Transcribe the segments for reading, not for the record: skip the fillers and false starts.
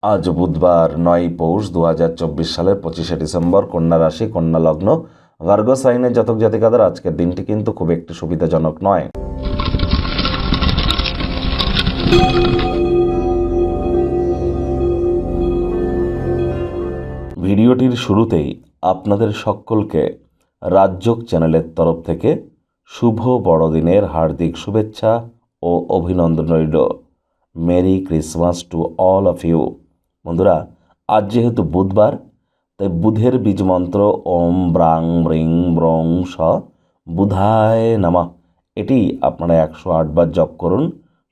আজ বুধবার 9 পৌষ 2024 সালের 25শে ডিসেম্বর, কন্যা রাশি, কন্যা লগ্ন, ভার্গো সাইনের জাতক জাতিকাদের আজকের দিনটি কিন্তু খুব একটি সুবিধাজনক নয়। ভিডিওটির শুরুতেই আপনাদের সকলকে রাজযোগ চ্যানেলের তরফ থেকে শুভ বড়দিনের হার্দিক শুভেচ্ছা ও অভিনন্দন রইল। Merry Christmas to all of you. বন্ধুরা, আজ যেহেতু বুধবার, তাই বুধের বীজমন্ত্র ওম ব্রাং ব্রিং ব্রং স বুধায় নামা, এটি আপনারা 108 বার জপ করুন।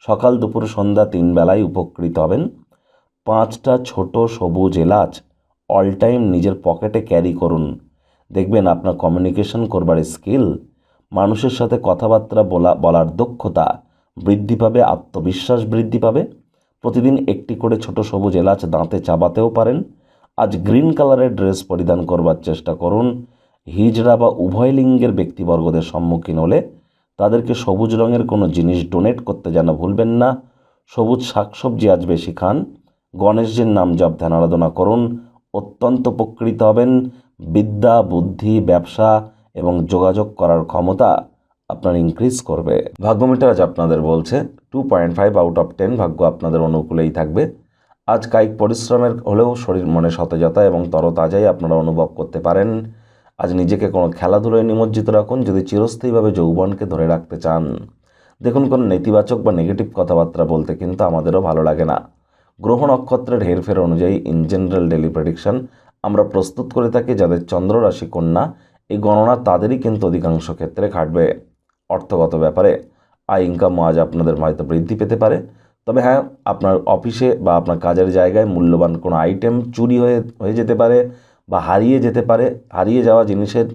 সকাল দুপুর সন্ধ্যা 3 বেলায় উপকৃত হবেন। 5টা ছোট সবুজ এলাচ অল টাইম নিজের পকেটে ক্যারি করুন। দেখবেন আপনার কমিউনিকেশন করবার স্কিল, মানুষের সাথে কথাবার্তা বলার দক্ষতা বৃদ্ধি পাবে, আত্মবিশ্বাস বৃদ্ধি পাবে। প্রতিদিন একটি করে ছোট সবুজ এলাচ দাঁতে চাবাতেও পারেন। আজ গ্রিন কালারের ড্রেস পরিধান করবার চেষ্টা করুন। হিজড়া বা উভয় লিঙ্গের ব্যক্তিবর্গদের সম্মুখীন হলে তাদেরকে সবুজ রঙের কোনো জিনিস ডোনেট করতে যেন ভুলবেন না। সবুজ শাকসবজি আজ বেশি খান। গণেশজির নাম জপ ধ্যান আরাধনা করুন, অত্যন্ত উপকৃত হবেন। বিদ্যা, বুদ্ধি, ব্যবসা এবং যোগাযোগ করার ক্ষমতা আপনার ইনক্রিজ করবে। ভাগ্যমিটার আজ আপনাদের বলছে 2.5 আউট অফ 10 ভাগ্য আপনাদের অনুকূলেই থাকবে। আজ কায়িক পরিশ্রমের হলেও শরীর মনে সতেজতা এবং তরতাজাই আপনারা অনুভব করতে পারেন। আজ নিজেকে কোনো খেলাধুলায় নিমজ্জিত রাখুন যদি চিরস্থায়ীভাবে যৌবনকে ধরে রাখতে চান। দেখুন, কোনো নেতিবাচক বা নেগেটিভ কথাবার্তা বলতে কিন্তু আমাদেরও ভালো লাগে না। গ্রহ নক্ষত্রের হেরফের অনুযায়ী ইন জেনারেল ডেলি প্রেডিকশন আমরা প্রস্তুত করে থাকি। যাদের চন্দ্র রাশি কন্যা, এই গণনা তাদেরই কিন্তু অধিকাংশ ক্ষেত্রে খাটবে। অর্থগত ব্যাপারে আয় ইনকামও আজ আপনাদের হয়তো বৃদ্ধি পেতে পারে। তবে হ্যাঁ, আপনার অফিসে বা আপনার কাজের জায়গায় মূল্যবান কোনো আইটেম চুরি হয়ে যেতে পারে বা হারিয়ে যেতে পারে। হারিয়ে যাওয়া জিনিসের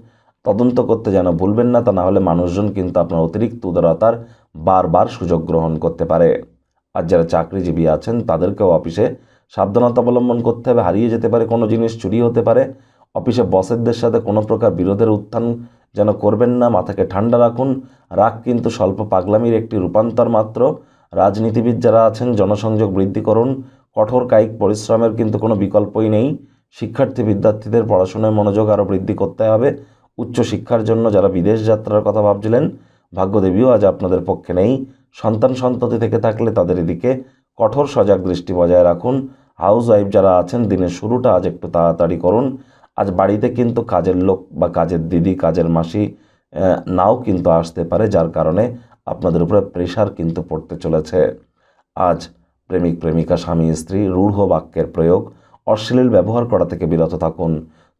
তদন্ত করতে যেন ভুলবেন না, তা না হলে মানুষজন কিন্তু আপনার অতিরিক্ত উদারতার বারবার সুযোগ গ্রহণ করতে পারে। আর যারা চাকরিজীবী আছেন তাদেরকেও অফিসে সাবধানতা অবলম্বন করতে হবে। হারিয়ে যেতে পারে, কোনো জিনিস চুরি হতে পারে। অফিসে বসেরদের সাথে কোনো প্রকার বিরোধের উত্থান যেন করবেন না। মাথাকে ঠান্ডা রাখুন। রাগ কিন্তু স্বল্প পাগলামির একটি রূপান্তর মাত্র। রাজনীতিবিদ যারা আছেন জনসংযোগ বৃদ্ধি করুন। কঠোর কায়িক পরিশ্রমের কিন্তু কোনো বিকল্পই নেই। বিদ্যার্থীদের পড়াশোনায় মনোযোগ আরও বৃদ্ধি করতে হবে। উচ্চশিক্ষার জন্য যারা বিদেশ যাত্রার কথা ভাবছিলেন, ভাগ্যদেবীও আজ আপনাদের পক্ষে নেই। সন্ততি থেকে থাকলে তাদের এদিকে কঠোর সজাগ দৃষ্টি বজায় রাখুন। হাউস ওয়াইফ যারা আছেন, দিনের শুরুটা আজ একটু তাড়াতাড়ি করুন। আজ বাড়িতে কিন্তু কাজের লোক বা কাজের দিদি, কাজের মাসি নাও কিন্তু আসতে পারে, যার কারণে আপনাদের উপরে প্রেশার কিন্তু পড়তে চলেছে। আজ প্রেমিক প্রেমিকা, স্বামী স্ত্রী রূঢ় বাক্যের প্রয়োগ, অশ্লীল ব্যবহার করা থেকে বিরত থাকুন।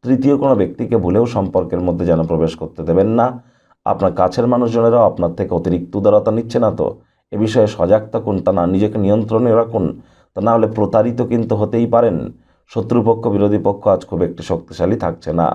তৃতীয় কোনো ব্যক্তিকে ভুলেও সম্পর্কের মধ্যে যেন প্রবেশ করতে দেবেন না। আপনার কাছের মানুষজনেরাও আপনার থেকে অতিরিক্ত উদারতা নিচ্ছে না তো, এ বিষয়ে সজাগ থাকুন। তা না নিজেকে নিয়ন্ত্রণে রাখুন, তা না হলে প্রতারিত কিন্তু হতেই পারেন। শত্রুপক্ষ, বিরোধী পক্ষ আজ খুব একটি শক্তিশালী থাকছে না।